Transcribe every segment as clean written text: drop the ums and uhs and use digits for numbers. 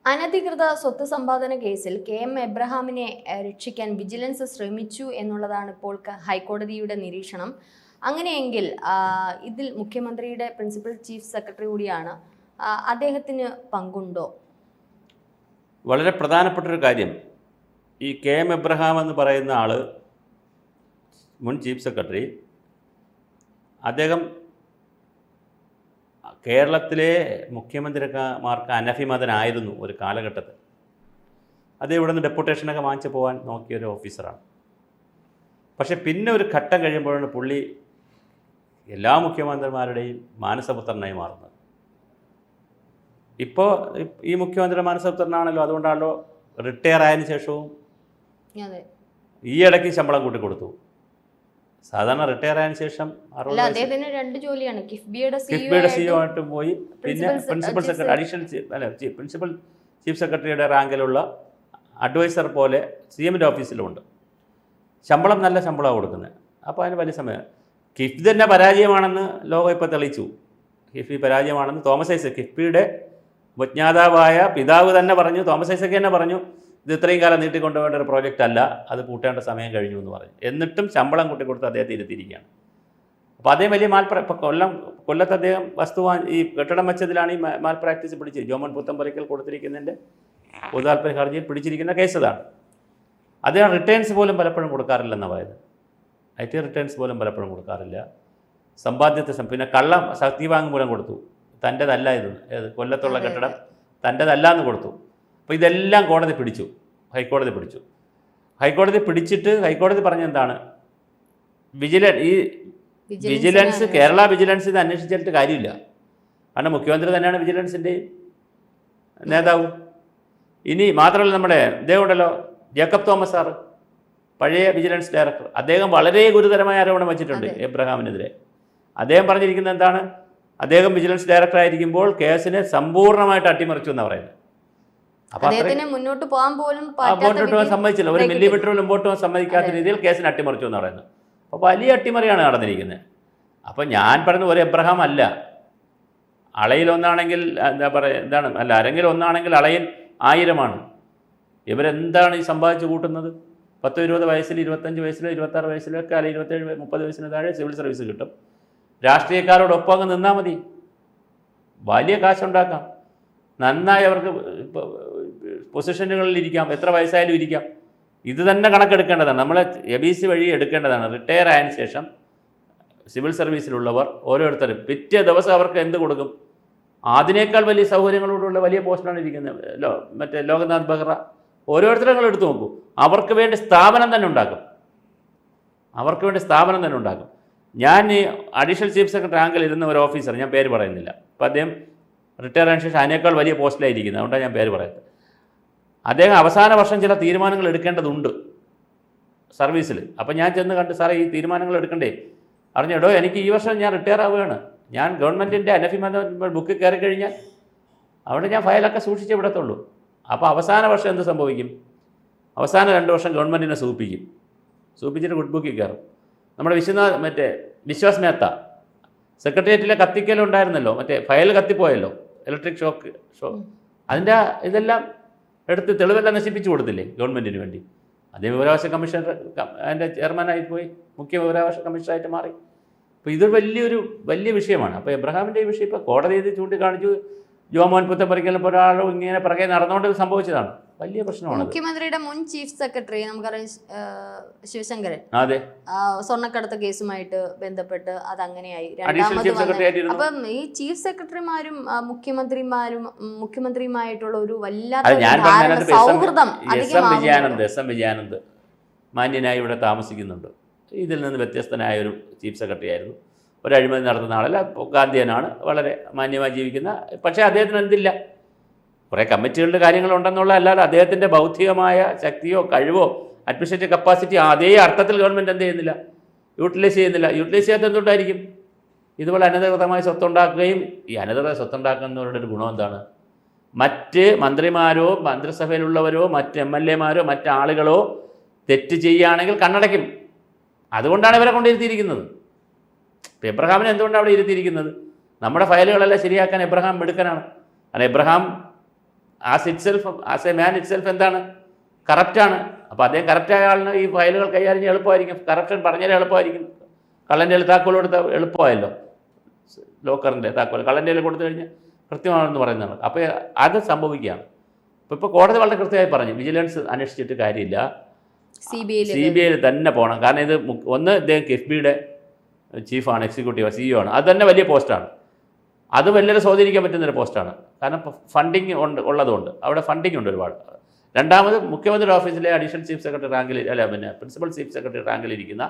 അനധികൃത സ്വത്ത് സമ്പാദന കേസിൽ KM എബ്രഹാമിനെ രക്ഷിക്കാൻ വിജിലൻസ് ശ്രമിച്ചു എന്നുള്ളതാണ് ഇപ്പോൾ ഹൈക്കോടതിയുടെ നിരീക്ഷണം. അങ്ങനെയെങ്കിൽ ഇതിൽ മുഖ്യമന്ത്രിയുടെ പ്രിൻസിപ്പൽ ചീഫ് സെക്രട്ടറി കൂടിയാണ്, അദ്ദേഹത്തിന് പങ്കുണ്ടോ? വളരെ പ്രധാനപ്പെട്ടൊരു കാര്യം, ഈ KM എബ്രഹാം എന്ന് പറയുന്ന ആൾ മുൻ ചീഫ് സെക്രട്ടറി, അദ്ദേഹം കേരളത്തിലെ മുഖ്യമന്ത്രിമാർക്ക് അനഭിമതനായിരുന്നു ഒരു കാലഘട്ടത്തിൽ. അത് ഇവിടെ നിന്ന് ഡെപ്യൂട്ടേഷനൊക്കെ വാങ്ങിച്ച് പോകാൻ നോക്കിയൊരു ഓഫീസറാണ്. പക്ഷെ പിന്നെ ഒരു ഘട്ടം കഴിയുമ്പോഴാണ് പുള്ളി എല്ലാ മുഖ്യമന്ത്രിമാരുടെയും മാനസപുത്രനായി മാറുന്നത്. ഇപ്പോൾ ഈ മുഖ്യമന്ത്രിയുടെ മാനസപുത്രനാണല്ലോ, അതുകൊണ്ടാണല്ലോ റിട്ടയർ ആയതിനു ശേഷവും ഈ ഇടയ്ക്ക് ശമ്പളം കൂട്ടിക്കൊടുത്തു. സാധാരണ റിട്ടയർ ആയതിനു ശേഷം അദ്ദേഹത്തിന് 2 ജോലിയാണ്. കിഫ്ബിയുടെ CEO ആയിട്ട് പോയി, പിന്നെ പ്രിൻസിപ്പൽ സെക്രട്ടറി പ്രിൻസിപ്പൽ ചീഫ് സെക്രട്ടറിയുടെ റാങ്കിലുള്ള അഡ്വൈസർ പോലെ CMന്റെ ഓഫീസിലുമുണ്ട്. ശമ്പളം നല്ല ശമ്പളമാണ് കൊടുക്കുന്നത്. അപ്പോൾ അതിന് വലിയ സമയം കിഫ്ബി തന്നെ പരാജയമാണെന്ന് ലോകം ഇപ്പോൾ തെളിയിച്ചു. കിഫ്ബി പരാജയമാണെന്ന് തോമസ് ഐസക്, കിഫ്ബിയുടെ വിജ്ഞാതാവായ പിതാവ് തന്നെ പറഞ്ഞു. തോമസ് ഐസക് തന്നെ പറഞ്ഞു, ഇത് ഇത്രയും കാലം നീട്ടിക്കൊണ്ടുപോകേണ്ട ഒരു പ്രോജക്റ്റ് അല്ല, അത് പൂട്ടേണ്ട സമയം കഴിഞ്ഞു എന്ന് പറഞ്ഞു. എന്നിട്ടും ശമ്പളം കൂട്ടിക്കൊടുത്ത് അദ്ദേഹത്തെ ഇരുത്തിയിരിക്കുകയാണ്. അപ്പോൾ അദ്ദേഹം വലിയ കൊല്ലത്ത് അദ്ദേഹം ഈ കെട്ടിടം വെച്ചതിലാണ് ഈ മാൽ പ്രാക്ടീസ് പിടിച്ച് ജോമോൻ പുത്തമ്പലയ്ക്കൽ കൊടുത്തിരിക്കുന്നതിൻ്റെ പൊതുതാൽപര്യ ഹർജിയിൽ പിടിച്ചിരിക്കുന്ന കേസ് അതാണ്. അദ്ദേഹം റിട്ടേൺസ് പോലും പലപ്പോഴും കൊടുക്കാറില്ലെന്നാണ് പറയുന്നത്. IT റിട്ടേൺസ് പോലും പലപ്പോഴും കൊടുക്കാറില്ല. സമ്പാദ്യത്തെ പിന്നെ സത്യവാങ്മൂലം കൊടുത്തു, തൻ്റെതല്ല ഇത്, കൊല്ലത്തുള്ള കെട്ടിടം തൻ്റെതല്ല എന്ന് കൊടുത്തു. അപ്പോൾ ഇതെല്ലാം കോടതി പിടിച്ചു, ഹൈക്കോടതി പിടിച്ചു. ഹൈക്കോടതി പറഞ്ഞെന്താണ്, വിജിലൻസ് കേരള വിജിലൻസ് ഇത് അന്വേഷിച്ചിട്ട് കാര്യമില്ല. കാരണം മുഖ്യമന്ത്രി തന്നെയാണ് വിജിലൻസിൻ്റെ നേതാവ്. ഇനി മാത്രമല്ല, നമ്മുടെ ഇദ്ദേഹം ഉണ്ടല്ലോ, ജേക്കബ് തോമസ് സാറ്, പഴയ വിജിലൻസ് ഡയറക്ടർ, അദ്ദേഹം വളരെ ഗുരുതരമായ ആരോപണം വെച്ചിട്ടുണ്ട് എബ്രഹാമിനെതിരെ. അദ്ദേഹം പറഞ്ഞിരിക്കുന്നത് എന്താണ്, അദ്ദേഹം വിജിലൻസ് ഡയറക്ടർ ആയിരിക്കുമ്പോൾ കേസിനെ സമ്പൂർണ്ണമായിട്ട് അട്ടിമറിച്ചു എന്നാണ് പറയുന്നത്. അപ്പോൾ മുന്നോട്ട് പോകാൻ സമ്മതിച്ചില്ല, ഒരു മില്ലിമീറ്റർ മുമ്പോട്ട് പോകാൻ സമ്മതിക്കാത്ത രീതിയിൽ കേസിനെ അട്ടിമറിച്ചു എന്ന് പറയുന്നത്. അപ്പോൾ വലിയ അട്ടിമറിയാണ് നടന്നിരിക്കുന്നത്. അപ്പോൾ ഞാൻ പറയുന്നത് ഒരു എബ്രഹാം അല്ല, അളയിലൊന്നാണെങ്കിൽ അരങ്ങിലൊന്നാണെങ്കിൽ അളയിൽ 1000 ഇവരെന്താണ് ഈ സമ്പാദിച്ചു കൂട്ടുന്നത്? 10-20 വയസ്സിൽ, 25 വയസ്സിൽ, 26 വയസ്സിലൊക്കെ, അല്ലെങ്കിൽ 27-30 വയസ്സിന് താഴെ സിവിൽ സർവീസ് കിട്ടും. രാഷ്ട്രീയക്കാരോടൊപ്പം അങ്ങ് നിന്നാൽ മതി, വലിയ കാശുണ്ടാക്കാം, നന്നായി അവർക്ക് പൊസിഷനുകളിൽ ഇരിക്കാം, എത്ര വയസ്സായാലും ഇരിക്കാം. ഇത് തന്നെ കണക്കെടുക്കേണ്ടതാണ്, നമ്മൾ ABC വഴി എടുക്കേണ്ടതാണ്. റിട്ടയർ ആയതിനു ശേഷം സിവിൽ സർവീസിലുള്ളവർ ഓരോരുത്തരും പിറ്റേ ദിവസം അവർക്ക് എന്ത് കൊടുക്കും? അതിനേക്കാൾ വലിയ സൗകര്യങ്ങളോടുള്ള വലിയ പോസ്റ്റിലാണ് ഇരിക്കുന്നത്. മറ്റേ ലോക്നാഥ് ബെഹ്റ, ഓരോരുത്തരും നിങ്ങൾ എടുത്തു നോക്കൂ. അവർക്ക് വേണ്ടി സ്ഥാപനം തന്നെ ഉണ്ടാക്കും. ഞാൻ ഈ അഡീഷണൽ ചീഫ് സെക്രട്ടറി റാങ്കിൽ ഇരുന്ന ഒരു ഓഫീസർ, ഞാൻ പേര് പറയുന്നില്ല, അപ്പോൾ അദ്ദേഹം റിട്ടയർ ആയതിനു ശേഷം അതിനേക്കാൾ വലിയ പോസ്റ്റിലായിരിക്കുന്നത്, അതുകൊണ്ടാണ് ഞാൻ പേര് പറയുന്നത്. അദ്ദേഹം അവസാന വർഷം ചില തീരുമാനങ്ങൾ എടുക്കേണ്ടതുണ്ട് സർവീസിൽ. അപ്പോൾ ഞാൻ ചെന്ന് കണ്ട്, സാറേ ഈ തീരുമാനങ്ങൾ എടുക്കണ്ടേ? അറിഞ്ഞിടോ, എനിക്ക് ഈ വർഷം ഞാൻ റിട്ടയർ ആവുകയാണ്, ഞാൻ ഗവൺമെൻറ്റിൻ്റെ അനഭിമത ബുക്ക് കയറി കഴിഞ്ഞാൽ അവിടെ ഞാൻ ഫയലൊക്കെ സൂക്ഷിച്ചേ വിടത്തുള്ളൂ. അപ്പോൾ അവസാന വർഷം എന്ത് സംഭവിക്കും? അവസാന 2 വർഷം ഗവൺമെൻറ്റിനെ സൂപ്പിച്ചിട്ട് ഗുഡ് ബുക്കിൽ കയറും. നമ്മുടെ വിശ്വാസ് മേത്ത സെക്രട്ടേറിയറ്റിലെ കത്തിക്കലുണ്ടായിരുന്നല്ലോ, മറ്റേ ഫയൽ കത്തിപ്പോയല്ലോ, ഇലക്ട്രിക് ഷോക്ക് അതിൻ്റെ ഇതെല്ലാം എടുത്ത് തെളിവെല്ലാം നശിപ്പിച്ചു കൊടുത്തില്ലേ ഗവൺമെൻറ്റിന് വേണ്ടി? അതേ വിവരാവകാശ കമ്മീഷൻ അതിൻ്റെ ചെയർമാനായി പോയി, മുഖ്യ വിവരാവകാശ കമ്മീഷണറായിട്ട് മാറി. അപ്പോൾ ഇതൊരു വലിയ വിഷയമാണ്. അപ്പോൾ എബ്രഹാമിൻ്റെ ഈ വിഷയം ഇപ്പോൾ കോടതി ഇത് ചൂണ്ടിക്കാണിച്ചു. ജോമോൻ പുത്തമ്പലയ്ക്കൽ ഒരാളും ഇങ്ങനെ പിറകെ നടന്നുകൊണ്ട് സംഭവിച്ചതാണ്, വലിയ പ്രശ്നമാണ്. മുഖ്യമന്ത്രിയുടെ മുൻ ചീഫ് സെക്രട്ടറി നമുക്കറിയാം, ശിവശങ്കരൻ, അതെ, സ്വർണ്ണക്കടത്ത് കേസുമായിട്ട് ബന്ധപ്പെട്ട് അതങ്ങനെയായി. അപ്പം ഈ ചീഫ് സെക്രട്ടറിമാരും മുഖ്യമന്ത്രിയുമായിട്ടുള്ള ഒരു വല്ലാത്ത സൗഹൃദം വിജയാനന്ദ് മാന്യനായി ഇവിടെ താമസിക്കുന്നുണ്ട്. ഇതിൽ നിന്ന് വ്യത്യസ്തനായ ഒരു ചീഫ് സെക്രട്ടറി ആയിരുന്നു. ഒരു അഴിമതി നടത്തുന്ന ആളല്ല, ഗാന്ധിയനാണ്, വളരെ മാന്യമായി ജീവിക്കുന്ന. പക്ഷേ അദ്ദേഹത്തിന് എന്തില്ല, കുറേ കമ്മിറ്റികളുടെ കാര്യങ്ങളുണ്ടെന്നുള്ള അല്ലാതെ അദ്ദേഹത്തിൻ്റെ ബൗദ്ധികമായ ശക്തിയോ കഴിവോ അഡ്മിനിസ്ട്രേറ്റീവ് കപ്പാസിറ്റി അതേ അർത്ഥത്തിൽ ഗവൺമെൻറ് എന്ത് ചെയ്യുന്നില്ല, യൂട്ടിലൈസ് ചെയ്യാത്ത എന്തുകൊണ്ടായിരിക്കും? ഇതുപോലെ അനധികൃതമായി സ്വത്തുണ്ടാക്കുകയും, ഈ അനധികൃത സ്വത്തുണ്ടാക്കുന്നവരുടെ ഒരു ഗുണം എന്താണ്? മറ്റ് മന്ത്രിമാരോ മന്ത്രിസഭയിലുള്ളവരോ മറ്റ് MLA മാരോ മറ്റാളുകളോ തെറ്റ് ചെയ്യുകയാണെങ്കിൽ കണ്ണടയ്ക്കും. അതുകൊണ്ടാണ് ഇവരെ കൊണ്ടിരുത്തിയിരിക്കുന്നത്. എബ്രഹാമിനെ എന്തുകൊണ്ടാണ് അവിടെ ഇരുത്തിയിരിക്കുന്നത്? നമ്മുടെ ഫയലുകളെല്ലാം ശരിയാക്കാൻ എബ്രഹാം മിടുക്കനാണ്. കാരണം Abraham as a man it self എന്താണ്, കറപ്റ്റാണ്. അപ്പോൾ അദ്ദേഹം കറപ്റ്റായ ആളിന് ഈ ഫയലുകൾ കൈകാര്യം എളുപ്പമായിരിക്കും. കറപ്ഷൻ പറഞ്ഞാൽ എളുപ്പമായിരിക്കും. കള്ളൻ്റെ താക്കോൽ കൊടുത്താൽ എളുപ്പമായല്ലോ, ലോക്കറിൻ്റെ താക്കോൽ കള്ളൻ്റെ കൊടുത്തു കഴിഞ്ഞാൽ കൃത്യമാണെന്ന് പറയുന്നതാണ്. അപ്പോൾ അത് സംഭവിക്കുകയാണ്. ഇപ്പോൾ കോടതി വളരെ കൃത്യമായി പറഞ്ഞു, വിജിലൻസ് അന്വേഷിച്ചിട്ട് കാര്യമില്ല, CBI തന്നെ പോകണം. കാരണം ഇത് ഒന്ന് ഇദ്ദേഹം കിഫ്ബിയുടെ ചീഫാണ്, എക്സിക്യൂട്ടീവ് CEO ആണ്. അത് തന്നെ വലിയ പോസ്റ്റാണ്. അത് വലിയ സ്വാധീനിക്കാൻ പറ്റുന്നൊരു പോസ്റ്റാണ്. കാരണം ഫണ്ടിങ് ഉള്ളതുകൊണ്ട് അവിടെ ഫണ്ടിങ് ഉണ്ട് ഒരുപാട്. രണ്ടാമത് മുഖ്യമന്ത്രി ഓഫീസിലെ അഡീഷണൽ ചീഫ് സെക്രട്ടറി റാങ്കിൽ, പ്രിൻസിപ്പൽ ചീഫ് സെക്രട്ടറി റാങ്കിലിരിക്കുന്ന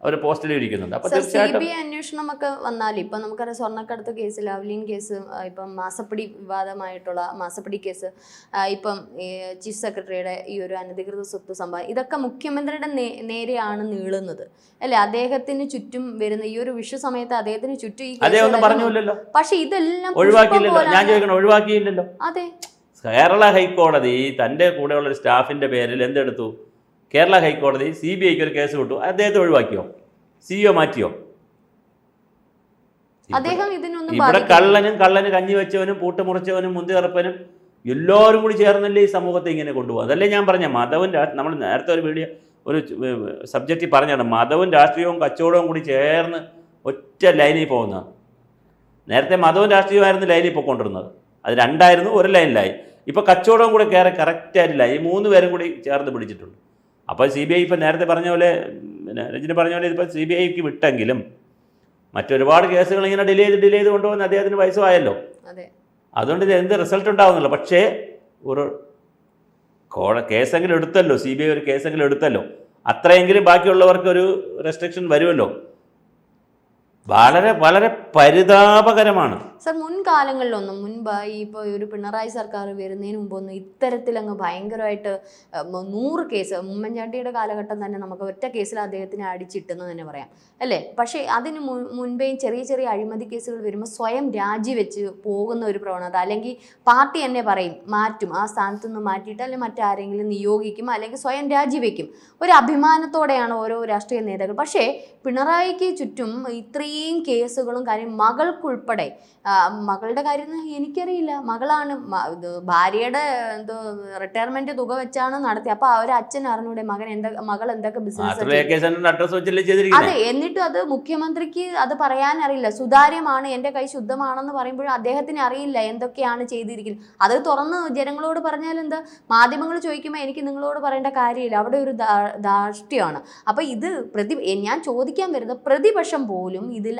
ഒരു പോസ്റ്റിലും ഇരിക്കുന്നുണ്ട്. അപ്പോൾ തീർച്ചയായിട്ടും CBI അന്വേഷണമൊക്കെ വന്നാൽ ഇപ്പം നമുക്കറിയാം സ്വർണ്ണക്കടത്ത് കേസ്, ലാവ്ലിൻ കേസ്, ഇപ്പം മാസപ്പടി വിവാദമായിട്ടുള്ള മാസപ്പടി കേസ്, ഇപ്പം ചീഫ് സെക്രട്ടറിയുടെ ഈ ഒരു അനധികൃത സ്വത്ത് സമ്പാദനം, ഇതൊക്കെ മുഖ്യമന്ത്രിയുടെ നേരെയാണ് നീളുന്നത് അല്ലെ? അദ്ദേഹത്തിന് ചുറ്റും വരുന്ന ഈ ഒരു വിഷു സമയത്ത് അദ്ദേഹത്തിന് ചുറ്റും ഈ പറഞ്ഞില്ലല്ലോ. പക്ഷെ ഇതെല്ലാം ഒഴിവാക്കിയില്ലല്ലോ. ഞാൻ ചോദിക്കണം, ഒഴിവാക്കിയില്ലല്ലോ. അതെ, കേരള ഹൈക്കോടതി തൻ്റെ കൂടെയുള്ള ഒരു സ്റ്റാഫിൻ്റെ പേരിൽ എന്തെടുത്തു? കേരള ഹൈക്കോടതി CBIക്ക് ഒരു കേസ് വിട്ടു. അദ്ദേഹത്തെ ഒഴിവാക്കിയോ? CEO മാറ്റിയോ? ഇവിടെ കള്ളന് കഞ്ഞി വെച്ചവനും പൂട്ടുമുറിച്ചവനും മുന്തിയറപ്പനും എല്ലാവരും കൂടി ചേർന്നല്ലേ ഈ സമൂഹത്തെ ഇങ്ങനെ കൊണ്ടുപോകും. അതല്ലേ ഞാൻ പറഞ്ഞ മതവും നമ്മൾ നേരത്തെ ഒരു സബ്ജക്റ്റിൽ പറഞ്ഞാണ്, മതവും രാഷ്ട്രീയവും കച്ചവടവും കൂടി ചേർന്ന് ഒറ്റ ലൈനിൽ പോകുന്നതാണ്. നേരത്തെ മതവും രാഷ്ട്രീയമായിരുന്നു ലൈനിൽ പോയിക്കൊണ്ടിരുന്നത്, അത് രണ്ടായിരുന്നു, ഒരു ലൈനിലായി. ഇപ്പോൾ കച്ചവടവും കൂടെ കയറി കറക്റ്റായിട്ടില്ല, ഈ 3 പേരും കൂടി ചേർന്ന് പിടിച്ചിട്ടുണ്ട്. അപ്പോൾ CBI ഇപ്പം നേരത്തെ പറഞ്ഞ പോലെ, രഞ്ജിനി പറഞ്ഞ പോലെ ഇതിപ്പോൾ CBIക്ക് വിട്ടെങ്കിലും മറ്റൊരുപാട് കേസുകൾ ഇങ്ങനെ ഡിലേ ചെയ്ത് കൊണ്ടുപോകുന്ന അദ്ദേഹത്തിന് വയസ്സുമായല്ലോ. അതുകൊണ്ട് ഇത് എന്ത് റിസൾട്ട് ഉണ്ടാവുന്നില്ല. പക്ഷേ ഒരു കേസെങ്കിലും എടുത്തല്ലോ, CBI ഒരു കേസെങ്കിലും എടുത്തല്ലോ, അത്രയെങ്കിലും ബാക്കിയുള്ളവർക്കൊരു റെസ്ട്രിക്ഷൻ വരുമല്ലോ. വളരെ വളരെ പരിതാപകരമാണ്. സർ, മുൻകാലങ്ങളിലൊന്നും മുൻപായി ഇപ്പോൾ ഒരു പിണറായി സർക്കാർ വരുന്നതിന് മുമ്പൊന്നും ഇത്തരത്തിലങ്ങ് ഭയങ്കരമായിട്ട് 100 കേസ്, ഉമ്മൻചാണ്ടിയുടെ കാലഘട്ടം തന്നെ നമുക്ക് ഒറ്റ കേസിൽ അദ്ദേഹത്തിനെ അടിച്ചിട്ടെന്ന് തന്നെ പറയാം അല്ലേ? പക്ഷേ അതിന് മുൻപേയും ചെറിയ ചെറിയ അഴിമതി കേസുകൾ വരുമ്പോൾ സ്വയം രാജിവെച്ച് പോകുന്ന ഒരു പ്രവണത, അല്ലെങ്കിൽ പാർട്ടി തന്നെ പറയും മാറ്റും, ആ സ്ഥാനത്ത് നിന്ന് മാറ്റിയിട്ട് അല്ലെങ്കിൽ മറ്റാരെങ്കിലും നിയോഗിക്കും, അല്ലെങ്കിൽ സ്വയം രാജിവെക്കും. ഒരു അഭിമാനത്തോടെയാണ് ഓരോ രാഷ്ട്രീയ നേതാക്കൾ. പക്ഷേ പിണറായിക്ക് ചുറ്റും ഇത്രയും കേസുകളും കാര്യം, മകൾക്കുൾപ്പെടെ, മകളുടെ കാര്യം എനിക്കറിയില്ല, മകളാണ്, ഭാര്യയുടെ എന്തോ റിട്ടയർമെന്റ് തുക വെച്ചാണ് നടത്തിയത്. അപ്പൊ ഒരു അച്ഛൻ അറിഞ്ഞൂടെ മകൾ എന്തൊക്കെ ബിസിനസ്, അതെ, എന്നിട്ടും അത് മുഖ്യമന്ത്രിക്ക് അത് പറയാൻ അറിയില്ല. സുതാര്യമാണ്, എന്റെ കൈ ശുദ്ധമാണെന്ന് പറയുമ്പോഴും അദ്ദേഹത്തിന് അറിയില്ല എന്തൊക്കെയാണ് ചെയ്തിരിക്കുന്നത്. അത് തുറന്ന് ജനങ്ങളോട് പറഞ്ഞാൽ എന്താ? മാധ്യമങ്ങൾ ചോദിക്കുമ്പോൾ എനിക്ക് നിങ്ങളോട് പറയേണ്ട കാര്യമില്ല, അവിടെ ഒരു ധാർഷ്ട്യമാണ്. അപ്പൊ ഇത് ഞാൻ ചോദിക്കാൻ വരുന്നത്, പ്രതിപക്ഷം പോലും ഇതിൽ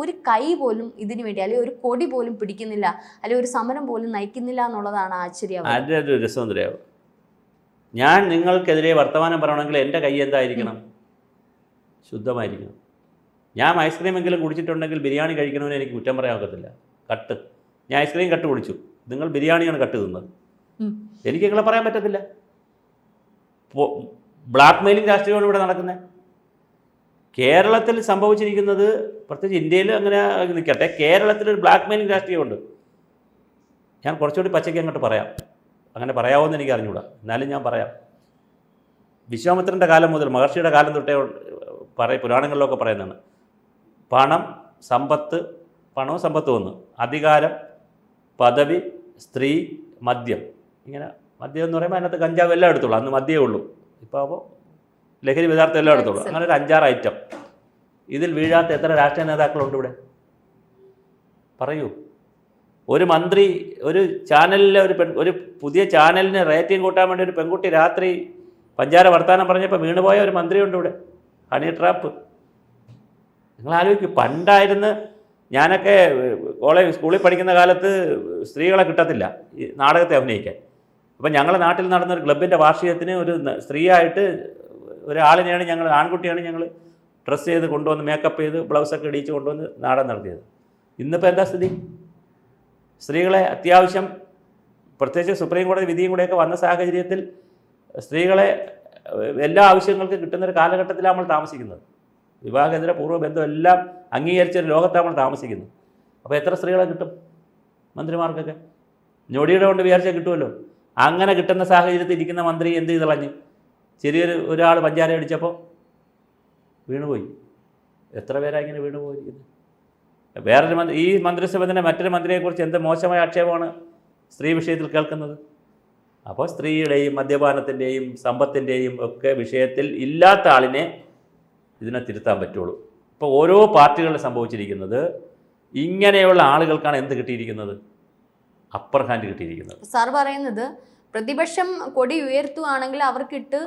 ഒരു കൈ പോലും ഇതിനു വേണ്ടി, അല്ലെങ്കിൽ ഒരു കൊടി പോലും പിടിക്കുന്നില്ല, അല്ലെങ്കിൽ ഒരു സമരം പോലും നയിക്കുന്നില്ല എന്നുള്ളതാണ് ആശ്ചര്യം. അതിൻ്റെ രസോന്തരയാവും. ഞാൻ നിങ്ങൾക്കെതിരെ വർത്തമാനം പറയണമെങ്കിൽ എൻ്റെ കൈ എന്തായിരിക്കണം? ശുദ്ധമായിരിക്കണം. ഞാൻ ഐസ്ക്രീമെങ്കിലും കുടിച്ചിട്ടുണ്ടെങ്കിൽ ബിരിയാണി കഴിക്കണമെന്ന് എനിക്ക് കുറ്റം പറയാൻ ഒക്കത്തില്ല. കട്ട്, ഞാൻ ഐസ്ക്രീം കട്ട് കുടിച്ചു, നിങ്ങൾ ബിരിയാണിയാണ് കട്ട് തിന്നത്, എനിക്ക് നിങ്ങളെ പറയാൻ പറ്റത്തില്ല. ബ്ലാക്ക് മെയിലിംഗ് രാഷ്ട്രീയമാണ് ഇവിടെ നടക്കുന്നത്. കേരളത്തിൽ സംഭവിച്ചിരിക്കുന്നത്, പ്രത്യേകിച്ച് ഇന്ത്യയിൽ അങ്ങനെ നിൽക്കട്ടെ, കേരളത്തിലൊരു ബ്ലാക്ക് മെയിലിംഗ് രാഷ്ട്രീയമുണ്ട്. ഞാൻ കുറച്ചുകൂടി പച്ചയ്ക്ക് അങ്ങോട്ട് പറയാം, അങ്ങനെ പറയാമോയെന്ന് എനിക്ക് അറിഞ്ഞൂടാ, എന്നാലും ഞാൻ പറയാം. വിശ്വാമിത്രൻ്റെ കാലം മുതൽ, മഹർഷിയുടെ കാലം തൊട്ടേ പുരാണങ്ങളിലൊക്കെ പറയുന്നതാണ്, പണവും സമ്പത്ത് വന്നു, അധികാരം, പദവി, സ്ത്രീ, മദ്യം. ഇങ്ങനെ മദ്യം എന്ന് പറയുമ്പോൾ അതിനകത്ത് കഞ്ചാവ് എല്ലാം എടുത്തോളൂ, അന്ന് മദ്യമേ ഉള്ളൂ. ഇപ്പോൾ അപ്പോൾ ലഹരി പദാർത്ഥം എല്ലാം എടുത്തോളൂ. അങ്ങനെ ഒരു 5-6 ഐറ്റം. ഇതിൽ വീഴാത്ത എത്ര രാഷ്ട്രീയ നേതാക്കളുണ്ട് ഇവിടെ? പറയൂ. ഒരു മന്ത്രി, ഒരു ചാനലിലെ ഒരു പുതിയ ചാനലിന് റേറ്റിംഗ് കൂട്ടാൻ വേണ്ടി ഒരു പെൺകുട്ടി രാത്രി പഞ്ചാര വർത്താനം പറഞ്ഞപ്പോൾ വീണുപോയ ഒരു മന്ത്രിയുണ്ട് ഇവിടെ, ഹണി ട്രാപ്പ്. നിങ്ങൾ ആലോചിക്കും, പണ്ടായിരുന്നു, ഞാനൊക്കെ സ്കൂളിൽ പഠിക്കുന്ന കാലത്ത് സ്ത്രീകളെ കിട്ടത്തില്ല ഈ നാടകത്തെ അഭിനയിക്കാൻ. അപ്പം ഞങ്ങളുടെ നാട്ടിൽ നടന്നൊരു ക്ലബിൻ്റെ വാർഷികത്തിന് ഒരു സ്ത്രീയായിട്ട് ഒരാളിനെയാണ് ഞങ്ങൾ, ആൺകുട്ടിയാണ് ഞങ്ങൾ ഡ്രസ്സ് ചെയ്ത് കൊണ്ടുവന്ന്, മേക്കപ്പ് ചെയ്ത്, ബ്ലൗസൊക്കെ ഇടിച്ച് കൊണ്ടുവന്ന് നാടകം നടത്തിയത്. ഇന്നിപ്പോൾ എന്താ സ്ഥിതി? സ്ത്രീകളെ അത്യാവശ്യം, പ്രത്യേകിച്ച് സുപ്രീം കോടതി വിധിയും കൂടെയൊക്കെ വന്ന സാഹചര്യത്തിൽ സ്ത്രീകളെ എല്ലാ ആവശ്യങ്ങൾക്കും കിട്ടുന്നൊരു കാലഘട്ടത്തിലാണ് നമ്മൾ താമസിക്കുന്നത്. വിവാഹേതര പൂർവ്വബന്ധം എല്ലാം അംഗീകരിച്ചൊരു ലോകത്താണ് നമ്മൾ താമസിക്കുന്നത്. അപ്പോൾ എത്ര സ്ത്രീകളെ കിട്ടും മന്ത്രിമാർക്കൊക്കെ? ഞൊടിയുടെ കൊണ്ട് വിചാരിച്ചാൽ കിട്ടുമല്ലോ. അങ്ങനെ കിട്ടുന്ന സാഹചര്യത്തിൽ ഇരിക്കുന്ന മന്ത്രി എന്ത് ചെയ്ത് കളഞ്ഞ്? ഒരാൾ പഞ്ചാര അടിച്ചപ്പോൾ വീണുപോയി. എത്ര പേരാ ഇങ്ങനെ വീണുപോയിരിക്കുന്നത്? വേറൊരു ഈ മന്ത്രിസഭ തന്നെ മറ്റൊരു മന്ത്രിയെക്കുറിച്ച് എന്ത് മോശമായ ആക്ഷേപമാണ് സ്ത്രീ വിഷയത്തിൽ കേൾക്കുന്നത്? അപ്പോൾ സ്ത്രീയുടെയും മദ്യപാനത്തിൻ്റെയും സമ്പത്തിൻ്റെയും ഒക്കെ വിഷയത്തിൽ ഇല്ലാത്ത ആളിനെ ഇതിനെ തിരുത്താൻ പറ്റുള്ളൂ. ഇപ്പോൾ ഓരോ പാർട്ടികളിൽ സംഭവിച്ചിരിക്കുന്നത് ഇങ്ങനെയുള്ള ആളുകൾക്കാണ് എന്ത് കിട്ടിയിരിക്കുന്നത്? അപ്പർ ഹാൻഡ് കിട്ടിയിരിക്കുന്നത്. സാർ പറയുന്നത് പ്രതിപക്ഷം കൊടി ഉയർത്തുകയാണെങ്കിൽ അവർക്കിട്ട്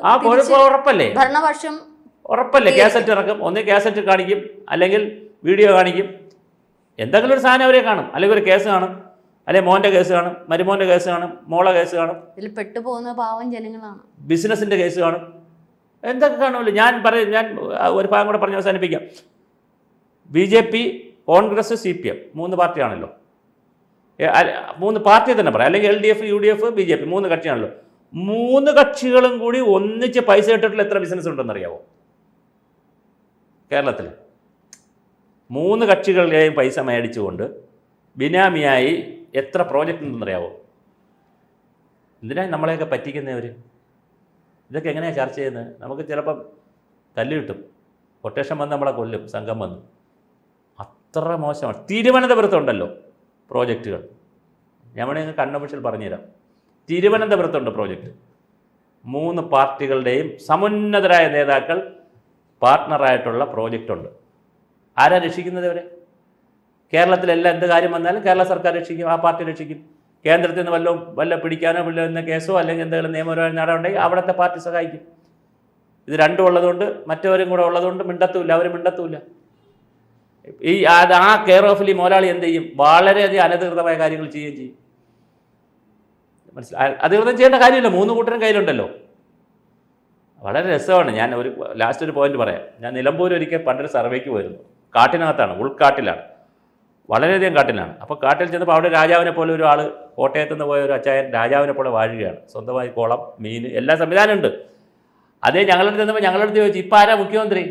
ഉറപ്പല്ലേ? ഭരണപക്ഷം ഉറപ്പല്ലേ? കാസറ്റ് ഇറക്കും, ഒന്നേ കാസറ്റ് കാണിക്കും, അല്ലെങ്കിൽ വീഡിയോ കാണിക്കും, എന്തെങ്കിലും ഒരു സാധനം അവരെ കാണും, അല്ലെങ്കിൽ ഒരു കേസ് കാണും, അല്ലെങ്കിൽ മോൻ്റെ കേസ് കാണും, മരുമോൻ്റെ കേസ് കാണും, മോളെ കേസ് കാണും, ഇതിൽ പെട്ടുപോകുന്ന പാവം ജനങ്ങളാണ്, ബിസിനസ്സിൻ്റെ കേസ് കാണും, എന്തൊക്കെ കാണുമല്ലോ. ഞാൻ ഒരു ഭാഗം കൂടെ പറഞ്ഞ് അവസാനിപ്പിക്കാം. BJP, Congress, CPM 3 പാർട്ടിയാണല്ലോ. 3 പാർട്ടി തന്നെ പറയാം, അല്ലെങ്കിൽ LDF, UDF, BJP 3 കക്ഷിയാണല്ലോ. 3 കക്ഷികളും കൂടി ഒന്നിച്ച് പൈസ ഇട്ടിട്ടുള്ള എത്ര ബിസിനസ് ഉണ്ടെന്നറിയാമോ കേരളത്തിൽ? 3 കക്ഷികളുടെയും പൈസ മേടിച്ചുകൊണ്ട് ബിനാമിയായി എത്ര പ്രോജക്റ്റ് ഉണ്ടെന്നറിയാമോ? എന്തിനാണ് നമ്മളെയൊക്കെ പറ്റിക്കുന്നവർ? ഇതൊക്കെ എങ്ങനെയാണ് ചർച്ച ചെയ്യുന്നത്? നമുക്ക് ചിലപ്പം തല്ല് കിട്ടും, കൊട്ടേഷൻ വന്ന് നമ്മളെ കൊല്ലും, സംഘം വന്ന്. അത്ര മോശമാണ്. തിരുവനന്തപുരത്തുണ്ടല്ലോ പ്രോജക്റ്റുകൾ, ഞാൻ വേണമെങ്കിൽ കണ്ണൊഫീഷ്യൽ പറഞ്ഞുതരാം. തിരുവനന്തപുരത്തുണ്ട് പ്രോജക്റ്റ്. 3 പാർട്ടികളുടെയും സമുന്നതരായ നേതാക്കൾ പാർട്ട്ണറായിട്ടുള്ള പ്രോജക്റ്റുണ്ട്. ആരാ രക്ഷിക്കുന്നത് അവരെ? കേരളത്തിലെല്ലാം എന്ത് കാര്യം വന്നാലും കേരള സർക്കാർ രക്ഷിക്കും, ആ പാർട്ടി രക്ഷിക്കും. കേന്ദ്രത്തിൽ നിന്ന് വല്ല പിടിക്കാനോ എന്ന കേസോ അല്ലെങ്കിൽ എന്തെങ്കിലും നിയമപരമായ നടപടി അവിടുത്തെ പാർട്ടി സഹായിക്കും. ഇത് രണ്ടും ഉള്ളതുകൊണ്ട്, മറ്റവരും കൂടെ ഉള്ളതുകൊണ്ട് മിണ്ടത്തുമില്ല, അവർ മിണ്ടത്തുമില്ല. ആ കെയർ ഓഫിൽ ഈ മോലാളി എന്ത് ചെയ്യും? വളരെയധികം അനധികൃതമായ കാര്യങ്ങൾ ചെയ്യുകയും ചെയ്യും. മനസ്സിലായി? അധികൃതം ചെയ്യേണ്ട കാര്യമില്ല, 3 കൂട്ടരും കയ്യിലുണ്ടല്ലോ. വളരെ രസമാണ്. ഞാൻ ലാസ്റ്റ് ഒരു പോയിന്റ് പറയാം. ഞാൻ നിലമ്പൂർ ഒരിക്കൽ പണ്ടൊരു സർവേക്ക് പോയിരുന്നു. കാട്ടിനകത്താണ്, ഉൾക്കാട്ടിലാണ്, വളരെയധികം കാട്ടിലാണ്. അപ്പോൾ കാട്ടിൽ ചെന്നപ്പോൾ അവിടെ രാജാവിനെ പോലെ ഒരു ആൾ, കോട്ടയത്ത് നിന്ന് പോയ ഒരു അച്ചായൻ രാജാവിനെ പോലെ വാഴുകയാണ്. സ്വന്തമായി കുളം, മീൻ, എല്ലാ സംവിധാനമുണ്ട്. അതേ ഞങ്ങളുടെ ചെന്നപ്പോൾ ഞങ്ങളടുത്ത് ചോദിച്ചു, ഇപ്പം ആരാ മുഖ്യമന്ത്രി?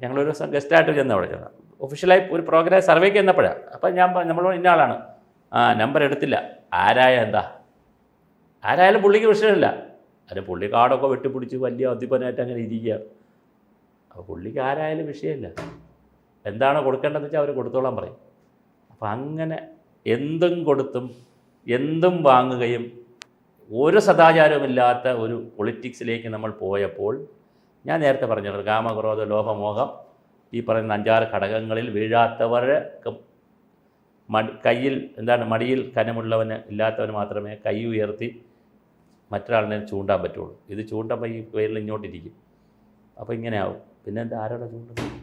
ഞങ്ങളൊരു ദിവസം ഗസ്റ്റായിട്ട് ചെന്ന് അവിടെ ചെന്ന് ഒഫീഷ്യലായി ഒരു പ്രോഗ്രാം സർവേക്ക് ചെന്നപ്പോഴാണ്. അപ്പം നമ്മളോട് ഇന്ന ആളാണ്. നമ്പർ എടുത്തില്ല. ആരായാലും പുള്ളിക്ക് വിഷയമില്ല. അത് പുള്ളി കാടൊക്കെ വെട്ടിപ്പിടിച്ച് വലിയ അധിപനായിട്ട് അങ്ങനെ ഇരിക്കുകയാണ്. അപ്പോൾ പുള്ളിക്ക് ആരായാലും വിഷയമില്ല. എന്താണോ കൊടുക്കേണ്ടതെന്ന് വെച്ചാൽ അവർ കൊടുത്തോളാൻ പറയും. അപ്പം അങ്ങനെ എന്തും കൊടുത്തും എന്തും വാങ്ങുകയും ഒരു സദാചാരവുമില്ലാത്ത ഒരു പൊളിറ്റിക്സിലേക്ക് നമ്മൾ പോയപ്പോൾ, ഞാൻ നേരത്തെ പറഞ്ഞത് കാമക്രോധ ലോഭമോഹം ഈ പറയുന്ന 5-6 ഘടകങ്ങളിൽ വീഴാത്തവരെ കയ്യിൽ മടിയിൽ കനമുള്ളവന് ഇല്ലാത്തവന് മാത്രമേ കൈ ഉയർത്തി മറ്റൊരാളിനെ ചൂണ്ടാൻ പറ്റുള്ളൂ. ഇത് ചൂണ്ടുമ്പോൾ ഈ പേരിൽ ഇങ്ങോട്ടിരിക്കും. അപ്പോൾ ഇങ്ങനെ ആവും. പിന്നെ എന്താ ആരോടെ ചൂണ്ടുന്നത്?